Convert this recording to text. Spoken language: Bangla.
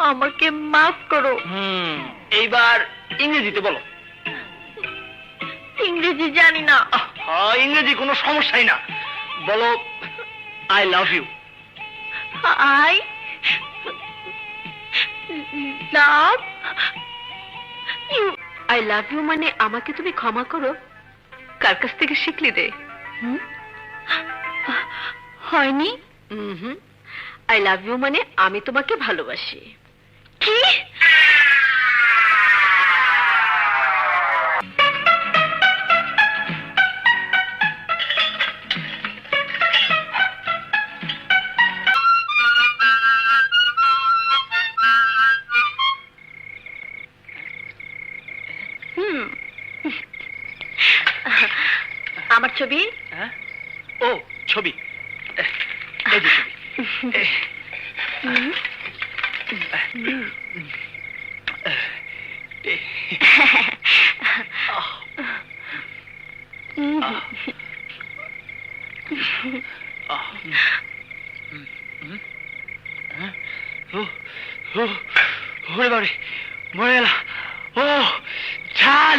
আমাকে মাফ করো। এইবার ইংরেজিতে বলো। ইংরেজি জানি না। ইংরেজি কোনো সমস্যাই না, বলো I love you. I love you. I love you মানে আমাকে তুমি ক্ষমা করো? কার কাছ থেকে শিখলি রে? হয়নি। আই লাভ ইউ মানে আমি তোমাকে ভালোবাসি। কি? আমার ছবি। ও ছবি, এই যে ছবি। ওরে বাড়ি মরে গেল। ও ঝাল।